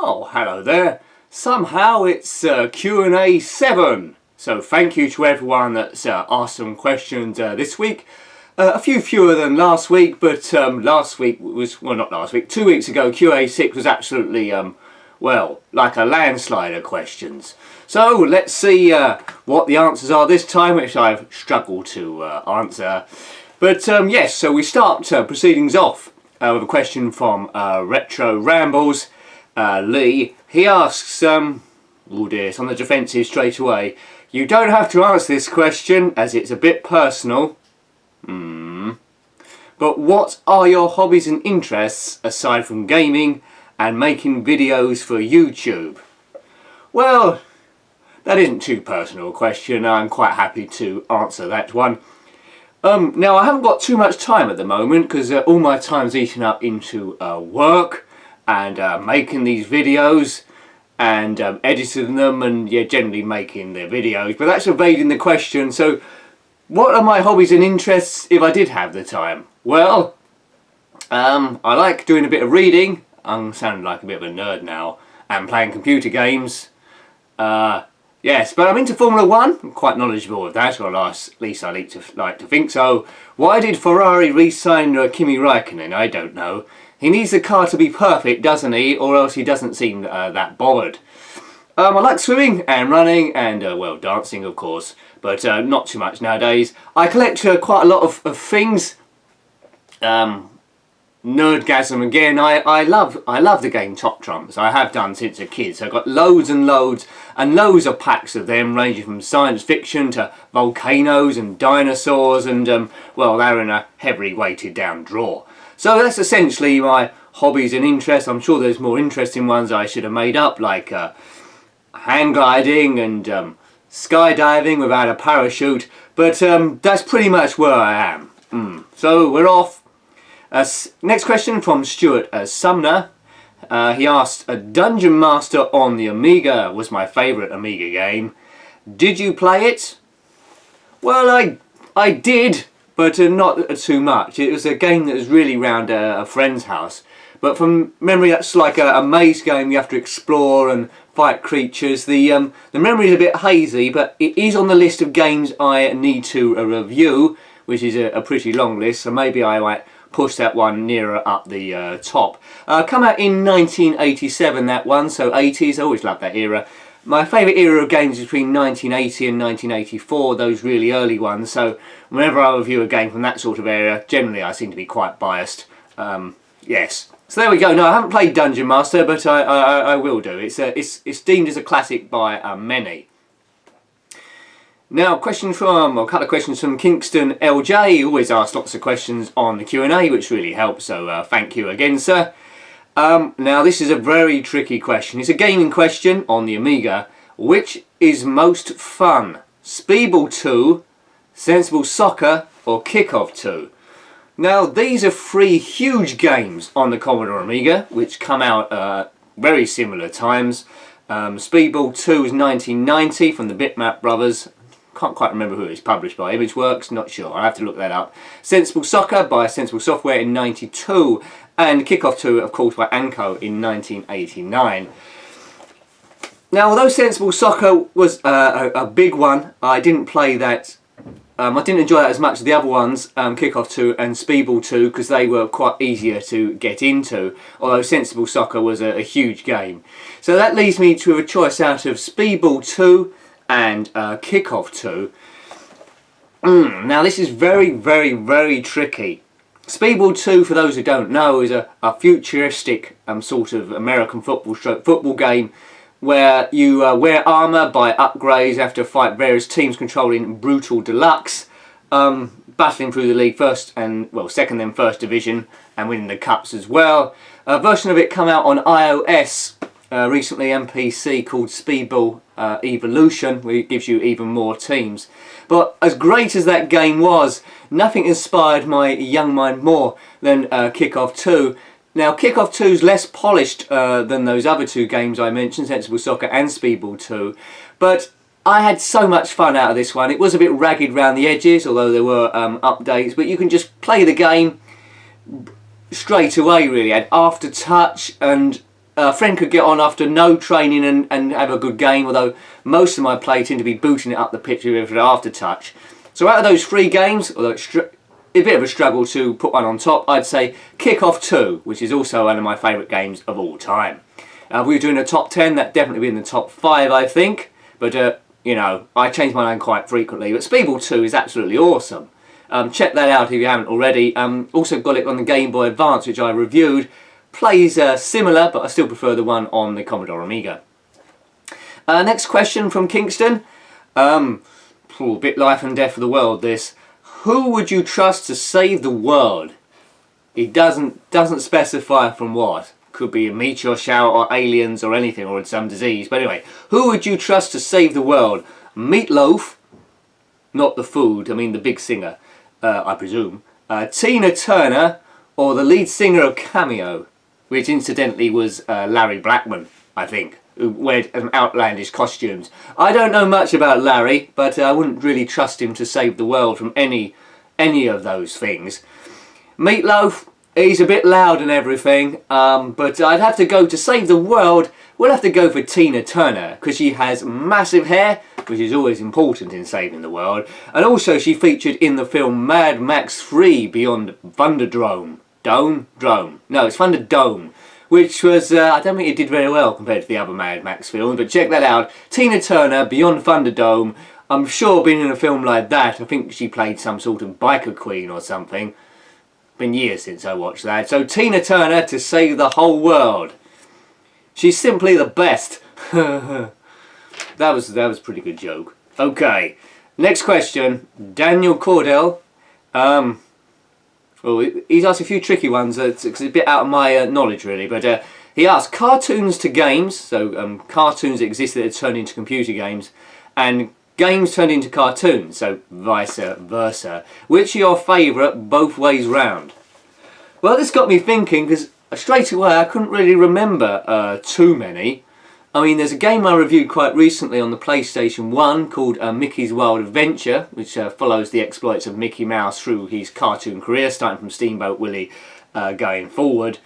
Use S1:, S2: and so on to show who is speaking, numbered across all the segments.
S1: Oh, hello there. Somehow it's Q&A 7. So thank you to everyone that's asked some questions this week. A few fewer than last week, but last week was, well, not last week, 2 weeks ago, Q&A 6 was absolutely, well, like a landslide of questions. So let's see what the answers are this time, which I've struggled to answer. But yes, so we start proceedings off with a question from Retro Rambles. Lee, he asks, oh dear, it's on the defensive straight away. You don't have to answer this question as it's a bit personal. But what are your hobbies and interests aside from gaming and making videos for YouTube? Well, that isn't too personal a question. I'm quite happy to answer that one. Now, I haven't got too much time at the moment because all my time's eaten up into work and making these videos and editing them and generally making the videos, but that's evading the question. So what are my hobbies and interests if I did have the time? Well, I like doing a bit of reading. I'm sounding like a bit of a nerd now, and playing computer games. Yes, but I'm into Formula 1. I'm quite knowledgeable of that, or at least I like to think so. Why did Ferrari re-sign Kimi Räikkönen? I don't know. He needs the car to be perfect, doesn't he? Or else he doesn't seem that bothered. I like swimming and running and, well, dancing, of course. But not too much nowadays. I collect quite a lot of things. Nerdgasm again. I love the game Top Trumps. I have done since a kid. So I've got loads and loads of packs of them, ranging from science fiction to volcanoes and dinosaurs, and well, they're in a heavily weighted down drawer. So that's essentially my hobbies and interests. I'm sure there's more interesting ones I should have made up, like hang gliding and skydiving without a parachute. But that's pretty much where I am. So we're off. Next question from Stuart Sumner. He asked, a Dungeon Master on the Amiga was my favourite Amiga game. Did you play it? Well, I did, but not too much. It was a game that was really round a friend's house. But from memory, that's like a maze game. You have to explore and fight creatures. The memory is a bit hazy, but it is on the list of games I need to review, which is a pretty long list. So maybe I might push that one nearer up the top. Come out in 1987, that one, so 80s. I always loved that era. My favourite era of games is between 1980 and 1984, those really early ones. So whenever I review a game from that sort of era, generally I seem to be quite biased. Yes. So there we go. No, I haven't played Dungeon Master, but I will do. It's deemed as a classic by many. Now, a couple of questions from Kingston LJ. He always asks lots of questions on the Q&A, which really helps, so thank you again, sir. Now, this is a very tricky question. It's a gaming question on the Amiga. Which is most fun? Speedball 2, Sensible Soccer, or Kickoff 2? Now, these are three huge games on the Commodore Amiga, which come out very similar times. Speedball 2 is 1990 from the Bitmap Brothers. Can't quite remember who it's published by. Imageworks, not sure. I'll have to look that up. Sensible Soccer by Sensible Software in 92. And Kickoff 2, of course, by Anco in 1989. Now, although Sensible Soccer was a big one, I didn't play that. I didn't enjoy that as much as the other ones, Kickoff 2 and Speedball 2, because they were quite easier to get into, although Sensible Soccer was a huge game. So that leaves me to a choice out of Speedball 2 and Kickoff 2. Now this is very, very, very tricky. Speedball 2, for those who don't know, is a futuristic sort of American football game where you wear armour, buy upgrades, have to fight various teams controlling Brutal Deluxe, battling through the league second then first division, and winning the cups as well. A version of it come out on iOS recently, MPC, called Speedball Evolution, where it gives you even more teams. But as great as that game was, nothing inspired my young mind more than Kickoff 2. Now, Kickoff 2 is less polished than those other two games I mentioned, Sensible Soccer and Speedball 2, but I had so much fun out of this one. It was a bit ragged around the edges, although there were updates, but you can just play the game straight away, really. It had aftertouch, and a friend could get on after no training and have a good game, although most of my play tend to be booting it up the pitch with an after-touch. So out of those 3 games, although it's a bit of a struggle to put one on top, I'd say Kick-Off 2, which is also one of my favourite games of all time. If we were doing a top 10, that'd definitely be in the top 5, I think. But, you know, I change my mind quite frequently. But Speedball 2 is absolutely awesome. Check that out if you haven't already. Also got it on the Game Boy Advance, which I reviewed. Plays similar, but I still prefer the one on the Commodore Amiga. Next question from Kingston. A bit life and death of the world, this. Who would you trust to save the world? He doesn't specify from what. Could be a meteor shower or aliens or anything, or some disease. But anyway, who would you trust to save the world? Meatloaf, not the food, I mean the big singer, I presume. Tina Turner, or the lead singer of Cameo, which incidentally was Larry Blackman, I think, who wear outlandish costumes. I don't know much about Larry, but I wouldn't really trust him to save the world from any of those things. Meatloaf, he's a bit loud and everything, but I'd have to go to save the world. We'll have to go for Tina Turner, because she has massive hair, which is always important in saving the world. And also she featured in the film Mad Max 3 Beyond Thunderdome. No, it's Thunderdome. Which was, I don't think it did very well compared to the other Mad Max films, but check that out. Tina Turner, Beyond Thunderdome. I'm sure being in a film like that, I think she played some sort of biker queen or something. Been years since I watched that. So Tina Turner to save the whole world. She's simply the best. that was a pretty good joke. Okay, next question. Daniel Cordell. Well, he's asked a few tricky ones. It's a bit out of my knowledge, really. But he asked cartoons to games. So cartoons that existed that turned into computer games, and games turned into cartoons. So vice versa. Which are your favourite both ways round? Well, this got me thinking, because straight away I couldn't really remember too many. I mean, there's a game I reviewed quite recently on the PlayStation 1 called Mickey's Wild Adventure, which follows the exploits of Mickey Mouse through his cartoon career, starting from Steamboat Willie going forward.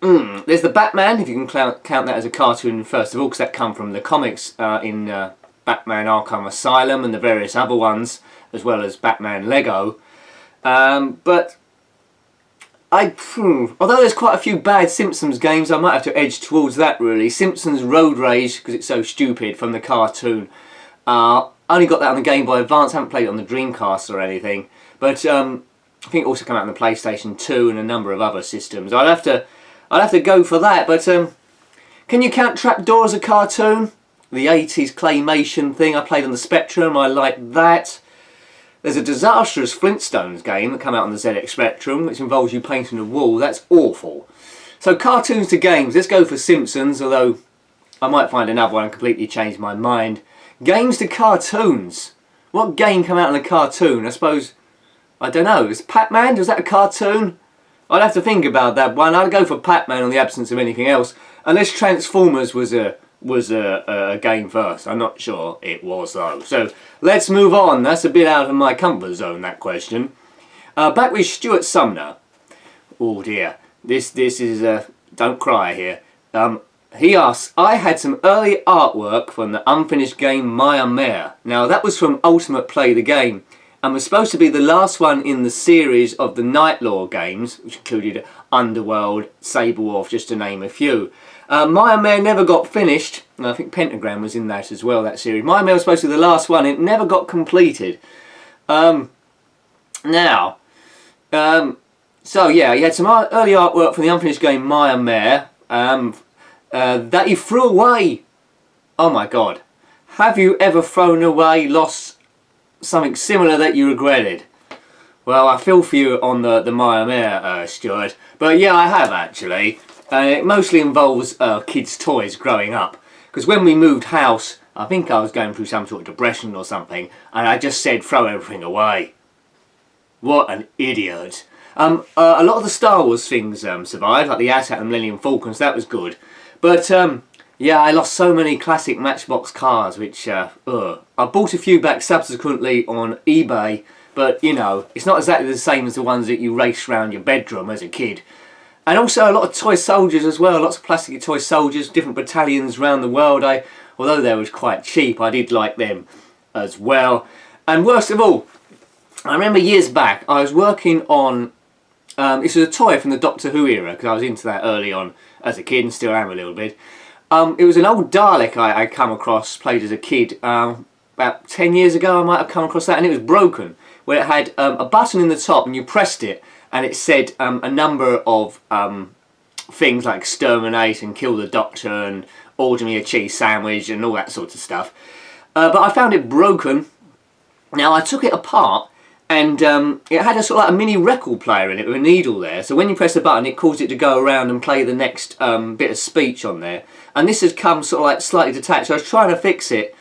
S1: There's the Batman, if you can count that as a cartoon first of all, because that come from the comics in Batman Arkham Asylum and the various other ones, as well as Batman Lego. But although there's quite a few bad Simpsons games, I might have to edge towards that really. Simpsons Road Rage, because it's so stupid, from the cartoon. I only got that on the Game Boy Advance, I haven't played it on the Dreamcast or anything. But I think it also came out on the PlayStation 2 and a number of other systems. I'd have to go for that, but can you count Trapdoor as a cartoon? The 80s claymation thing I played on the Spectrum, I liked that. There's a disastrous Flintstones game that came out on the ZX Spectrum, which involves you painting a wall. That's awful. So cartoons to games, let's go for Simpsons, although I might find another one and completely change my mind. Games to cartoons. What game came out on a cartoon? I suppose, I don't know, is Pac-Man? Was that a cartoon? I'd have to think about that one. I'd go for Pac-Man on the absence of anything else, unless Transformers was a game first. I'm not sure it was though. So let's move on. That's a bit out of my comfort zone, that question. Back with Stuart Sumner. Oh dear, this is don't cry here. He asks, I had some early artwork from the unfinished game Maya Mare. Now that was from Ultimate Play the Game, and was supposed to be the last one in the series of the Night Lore games, which included Underworld, Sabrewolf, just to name a few. Maya Mare never got finished, and I think Pentagram was in that as well, that series. Maya Mare was supposed to be the last one, it never got completed. So yeah, he had some early artwork from the unfinished game Maya Mare that he threw away. Oh my god. Have you ever thrown away, lost something similar that you regretted? Well, I feel for you on the Maya Mare, Stuart, but yeah, I have actually. It mostly involves kids' toys growing up. Because when we moved house, I think I was going through some sort of depression or something, and I just said throw everything away. What an idiot. A lot of the Star Wars things survived, like the AT-AT and Millennium Falcons, that was good. But yeah, I lost so many classic Matchbox cars, which I bought a few back subsequently on eBay, but you know, it's not exactly the same as the ones that you raced around your bedroom as a kid. And also a lot of toy soldiers as well, lots of plastic toy soldiers, different battalions around the world. Although they was quite cheap, I did like them as well. And worst of all, I remember years back I was working on, this was a toy from the Doctor Who era, because I was into that early on as a kid and still am a little bit. It was an old Dalek I come across, played as a kid, about 10 years ago I might have come across that, and it was broken, where it had a button in the top and you pressed it and it said a number of things like exterminate and kill the Doctor and order me a cheese sandwich and all that sort of stuff. But I found it broken. Now I took it apart and it had a sort of like a mini record player in it with a needle there. So when you press the button it caused it to go around and play the next bit of speech on there. And this has come sort of like slightly detached. So I was trying to fix it.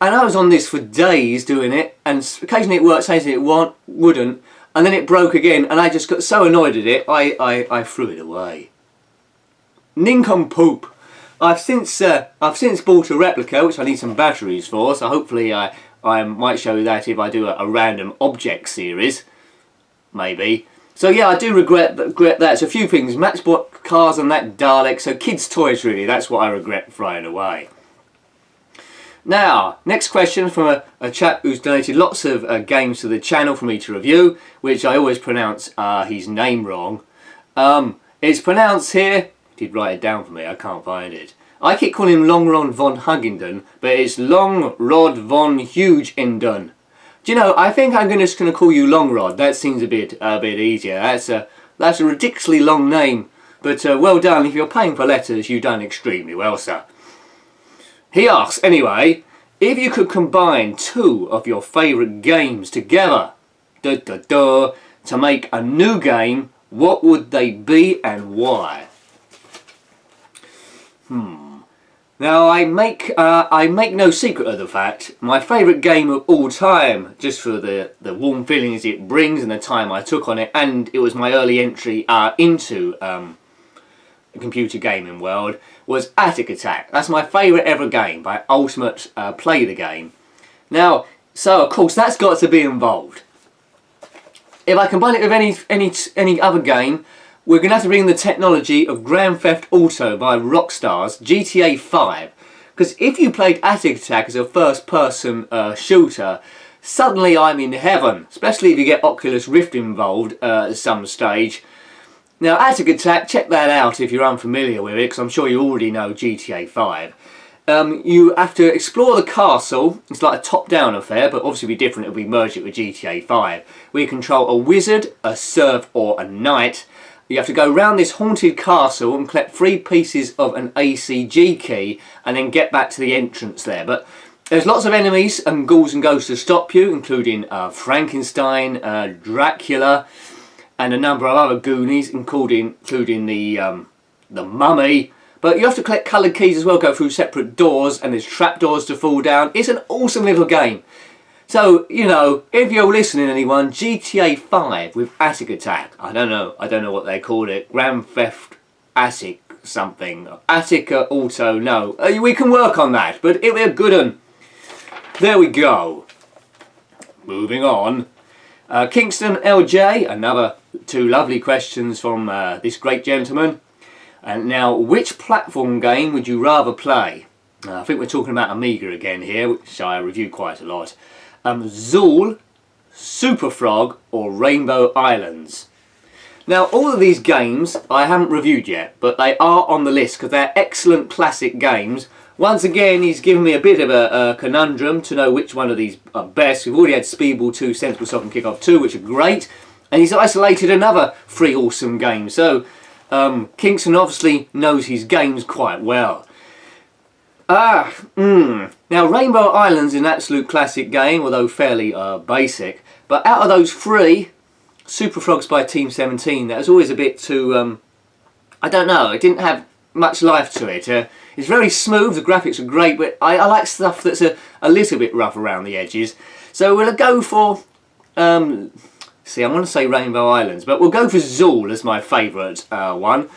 S1: And I was on this for days doing it. And occasionally it worked, occasionally it wouldn't. And then it broke again. And I just got so annoyed at it, I threw it away. Nincompoop. I've since bought a replica, which I need some batteries for. So hopefully I might show you that if I do a random object series, maybe. So yeah, I do regret that. So a few things, Matchbox cars and that Dalek, so kids' toys really, that's what I regret throwing away. Now, next question from a chap who's donated lots of games to the channel for me to review, which I always pronounce his name wrong. It's pronounced here, he did write it down for me, I can't find it. I keep calling him Longrod von Huggingdon, but it's Longrod von Hugenden. Do you know, I think I'm just going to call you Longrod. That seems a bit easier. That's a ridiculously long name, but well done. If you're paying for letters, you've done extremely well, sir. He asks, anyway, if you could combine two of your favourite games together, to make a new game, what would they be and why? Now I make no secret of the fact, my favourite game of all time, just for the warm feelings it brings and the time I took on it, and it was my early entry into the computer gaming world, was Attic Attack. That's my favourite ever game by Ultimate Play the Game. Now, so of course that's got to be involved. If I combine it with any other game, we're going to have to bring in the technology of Grand Theft Auto by Rockstar's GTA 5. Because if you played Attic Attack as a first-person shooter, suddenly I'm in heaven. Especially if you get Oculus Rift involved at some stage. Now, Attic Attack, check that out if you're unfamiliar with it, because I'm sure you already know GTA 5. You have to explore the castle. It's like a top-down affair, but obviously it'll be different if we merge it with GTA 5. Where you control a wizard, a serf, or a knight. You have to go round this haunted castle and collect 3 pieces of an ACG key and then get back to the entrance there. But there's lots of enemies and ghouls and ghosts to stop you, including Frankenstein, Dracula, and a number of other goonies, including the mummy. But you have to collect coloured keys as well, go through separate doors, and there's trapdoors to fall down. It's an awesome little game. So, you know, if you're listening anyone, GTA 5 with Attic Attack, I don't know what they called it, Grand Theft Attic something, Attic Auto, no, we can work on that, but it'll be a good one. There we go. Moving on. Kingston LJ, another 2 lovely questions from this great gentleman. And now, which platform game would you rather play? I think we're talking about Amiga again here, which I review quite a lot. Zool, Super Frog, or Rainbow Islands. Now, all of these games I haven't reviewed yet, but they are on the list because they're excellent classic games. Once again, he's given me a bit of a conundrum to know which one of these are best. We've already had Speedball 2, Sensible Soft and Kickoff 2, which are great, and he's isolated another 3 awesome games. So, Kingston obviously knows his games quite well. Now, Rainbow Islands is an absolute classic game, although fairly basic. But out of those 3, Super Frogs by Team 17, that was always a bit too, I don't know, it didn't have much life to it. It's very smooth, the graphics are great, but I like stuff that's a little bit rough around the edges. So we'll go for, I want to say Rainbow Islands, but we'll go for Zool as my favourite one.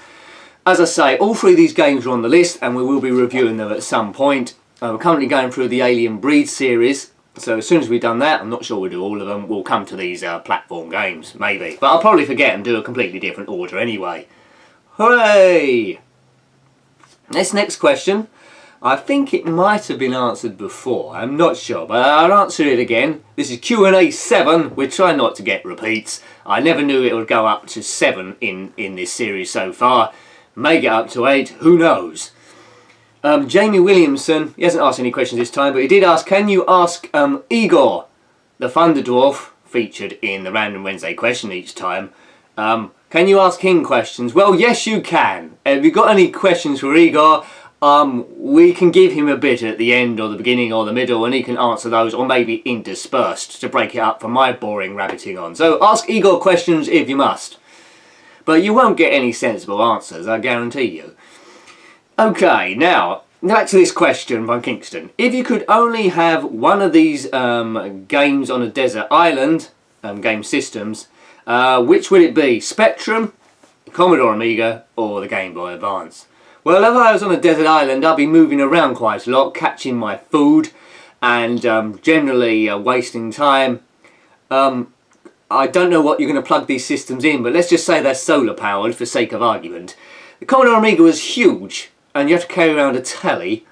S1: As I say, all 3 of these games are on the list and we will be reviewing them at some point. We're currently going through the Alien Breed series, so as soon as we've done that, I'm not sure we'll do all of them, we'll come to these platform games, maybe. But I'll probably forget and do a completely different order anyway. Hooray! This next question, I think it might have been answered before. I'm not sure, but I'll answer it again. This is Q&A 7. We're trying not to get repeats. I never knew it would go up to 7 in this series so far. May get up to 8, who knows? Jamie Williamson, he hasn't asked any questions this time, but he did ask, can you ask Igor, the Thunder Dwarf, featured in the Random Wednesday question each time, can you ask him questions? Well, yes you can. If you've got any questions for Igor, we can give him a bit at the end or the beginning or the middle, and he can answer those, or maybe interspersed to break it up from my boring rabbiting on. So ask Igor questions if you must. But you won't get any sensible answers, I guarantee you. Okay, now, back to this question from Kingston. If you could only have one of these games on a desert island, game systems, which would it be? Spectrum, Commodore Amiga, or the Game Boy Advance? Well, if I was on a desert island, I'd be moving around quite a lot, catching my food, and generally wasting time. I don't know what you're going to plug these systems in, but let's just say they're solar powered for sake of argument. The Commodore Amiga was huge, and you have to carry around a telly.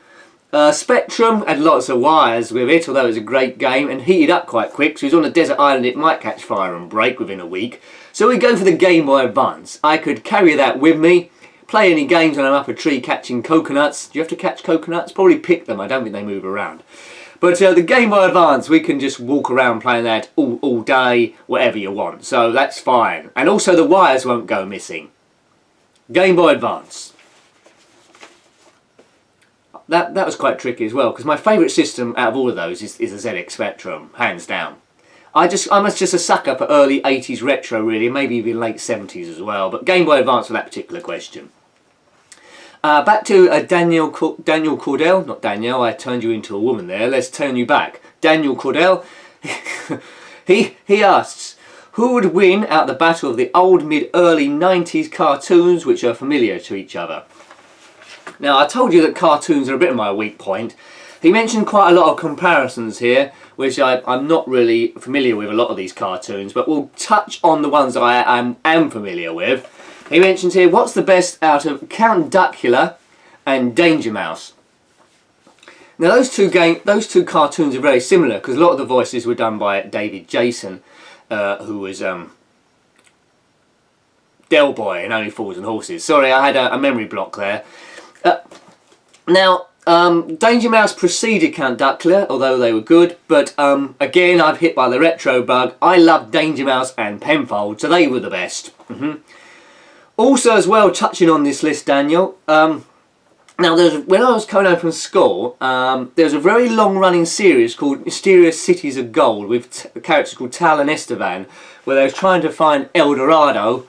S1: Spectrum had lots of wires with it, although it was a great game, and heated up quite quick, so if it was on a desert island it might catch fire and break within a week. So we go for the Game Boy Advance. I could carry that with me, play any games when I'm up a tree catching coconuts. Do you have to catch coconuts? Probably pick them, I don't think they move around. But the Game Boy Advance, we can just walk around playing that all day, whatever you want, so that's fine. And also the wires won't go missing. Game Boy Advance. That was quite tricky as well, because my favourite system out of all of those is the ZX Spectrum, hands down. I'm just a sucker for early 80s retro really, maybe even late 70s as well, but Game Boy Advance for that particular question. Back to Daniel Cordell, not Daniel, I turned you into a woman there, let's turn you back. Daniel Cordell, he asks, who would win out the battle of the old mid-early 90s cartoons which are familiar to each other? Now, I told you that cartoons are a bit of my weak point. He mentioned quite a lot of comparisons here, which I'm not really familiar with a lot of these cartoons, but we'll touch on the ones that I am familiar with. He mentions here, what's the best out of Count Duckula and Danger Mouse? Now, those two cartoons are very similar, because a lot of the voices were done by David Jason, who was Del Boy in Only Fools and Horses. Sorry, I had a memory block there. Now, Danger Mouse preceded Count Duckula, although they were good, but again, I've hit by the retro bug. I love Danger Mouse and Penfold, so they were the best. Also, as well, touching on this list, Daniel, now when I was coming home from school, there was a very long-running series called Mysterious Cities of Gold with characters called Tal and Estevan, where they were trying to find El Dorado.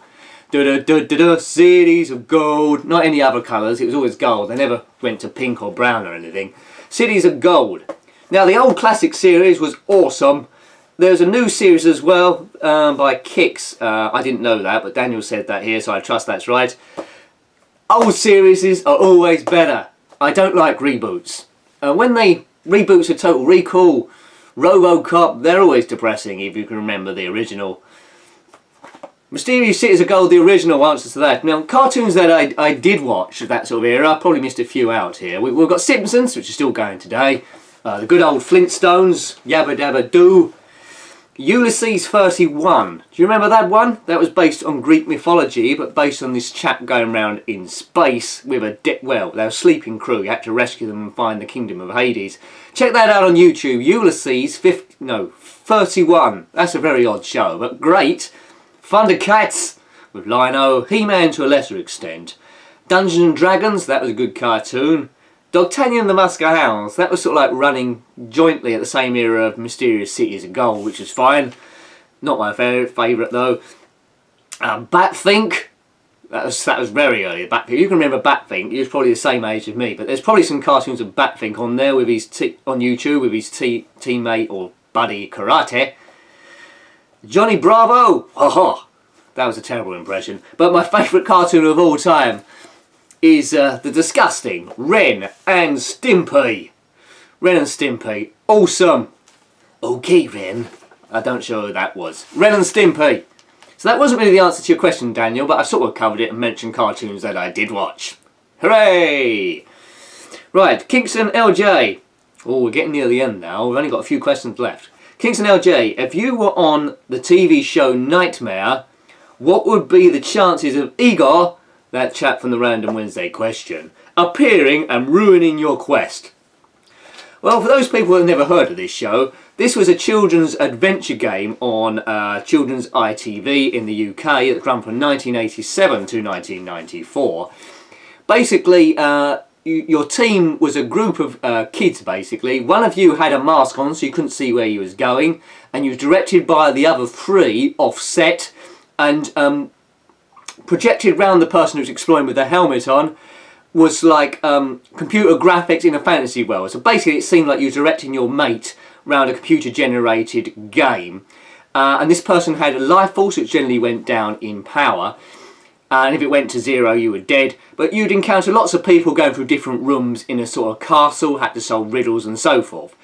S1: Cities of gold, not any other colours, it was always gold, they never went to pink or brown or anything. Cities of Gold. Now the old classic series was awesome. There's a new series as well by Kix. I didn't know that, but Daniel said that here, so I trust that's right. Old series are always better. I don't like reboots. When they reboots a Total Recall, RoboCop, they're always depressing if you can remember the original. Mysterious Cities of Gold, the original answers to that. Now, cartoons that I did watch of that sort of era, I probably missed a few out here. We've got Simpsons, which is still going today. The good old Flintstones, Yabba Dabba Doo. Ulysses 31. Do you remember that one? That was based on Greek mythology, but based on this chap going around in space with a sleeping crew. You had to rescue them and find the kingdom of Hades. Check that out on YouTube. Ulysses 31. That's a very odd show, but great. Thundercats with Lino, He-Man to a lesser extent. Dungeons and Dragons, that was a good cartoon. D'Artagnan and the Musketeers Hounds, that was sort of like running jointly at the same era of Mysterious Cities of Gold, which was fine. Not my favourite though. Batfink, that was very early. Batfink, you can remember Batfink, he was probably the same age as me, but there's probably some cartoons of Batfink on there with his on YouTube with his teammate or buddy Karate. Johnny Bravo! Ha! That was a terrible impression. But my favourite cartoon of all time is the disgusting Ren and Stimpy. Ren and Stimpy. Awesome! Okay, Ren. I don't know who that was. Ren and Stimpy. So that wasn't really the answer to your question, Daniel, but I sort of covered it and mentioned cartoons that I did watch. Hooray! Right, Kingston LJ. Oh, we're getting near the end now. We've only got a few questions left. Kingston LJ, if you were on the TV show Nightmare, what would be the chances of Igor, that chap from the Random Wednesday question, appearing and ruining your quest? Well, for those people who have never heard of this show, this was a children's adventure game on children's ITV in the UK that ran from 1987 to 1994. Basically, your team was a group of kids, basically. One of you had a mask on so you couldn't see where you was going, and you was directed by the other three offset and projected round the person who was exploring with the helmet on was like computer graphics in a fantasy world. So basically it seemed like you were directing your mate round a computer generated game. And this person had a life force which generally went down in power. And if it went to 0 you were dead. But you'd encounter lots of people going through different rooms in a sort of castle, had to solve riddles and so forth.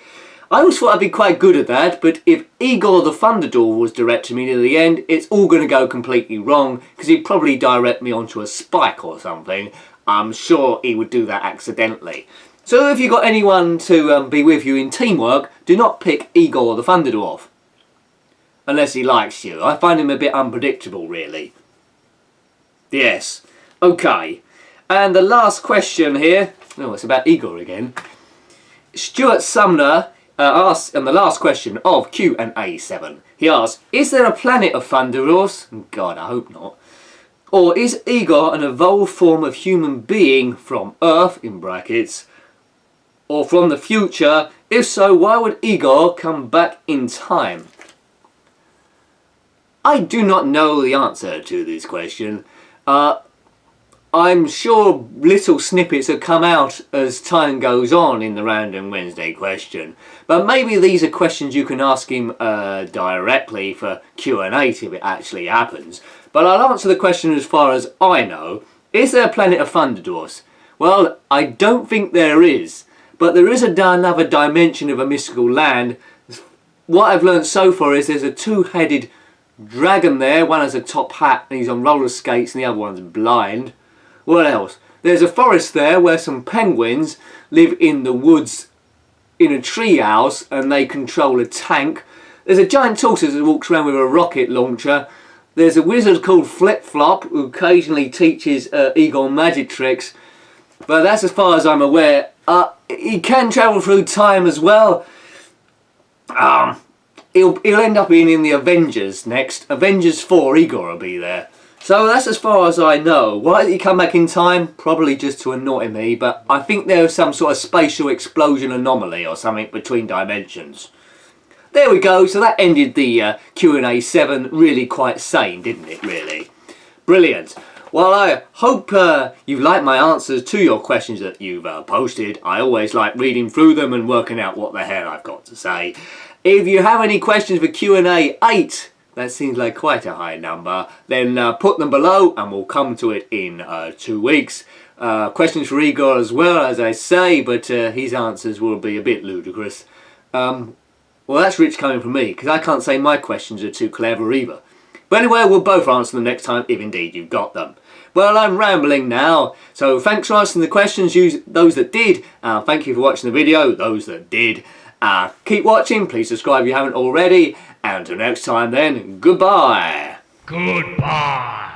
S1: I always thought I'd be quite good at that, but if Igor the Thunderdor was directing me to the end, it's all going to go completely wrong, because he'd probably direct me onto a spike or something. I'm sure he would do that accidentally. So if you've got anyone to be with you in teamwork, do not pick Igor the Thunderdor. Unless he likes you. I find him a bit unpredictable, really. Yes. Okay. And the last question here. Oh, it's about Igor again. Stuart Sumner asks, and the last question of Q&A 7. He asks, is there a planet of Thunderdors? God, I hope not. Or is Igor an evolved form of human being from Earth, in brackets, or from the future? If so, why would Igor come back in time? I do not know the answer to this question. I'm sure little snippets have come out as time goes on in the Random Wednesday question. But maybe these are questions you can ask him directly for Q&A if it actually happens. But I'll answer the question as far as I know. Is there a planet of Thunderdors? Well, I don't think there is. But there is another dimension of a mystical land. What I've learned so far is there's a two-headed dragon there. One has a top hat and he's on roller skates and the other one's blind. What else? There's a forest there where some penguins live in the woods in a tree house and they control a tank. There's a giant tortoise that walks around with a rocket launcher. There's a wizard called Flip Flop who occasionally teaches Igor magic tricks. But that's as far as I'm aware. He can travel through time as well. He'll end up being in the Avengers next. Avengers 4, Igor will be there. So that's as far as I know. Why did he come back in time? Probably just to annoy me, but I think there was some sort of spatial explosion anomaly or something between dimensions. There we go, so that ended the Q&A 7 really quite sane, didn't it, really? Brilliant. Well, I hope you like my answers to your questions that you've posted. I always like reading through them and working out what the hell I've got to say. If you have any questions for Q&A 8, that seems like quite a high number, then put them below and we'll come to it in 2 weeks. Questions for Igor as well, as I say, but his answers will be a bit ludicrous. Well, that's rich coming from me, because I can't say my questions are too clever either. But anyway, we'll both answer them next time, if indeed you've got them. Well, I'm rambling now, so thanks for answering the questions, those that did. Thank you for watching the video, those that did. Keep watching, please subscribe if you haven't already, and until next time then, goodbye.
S2: Goodbye.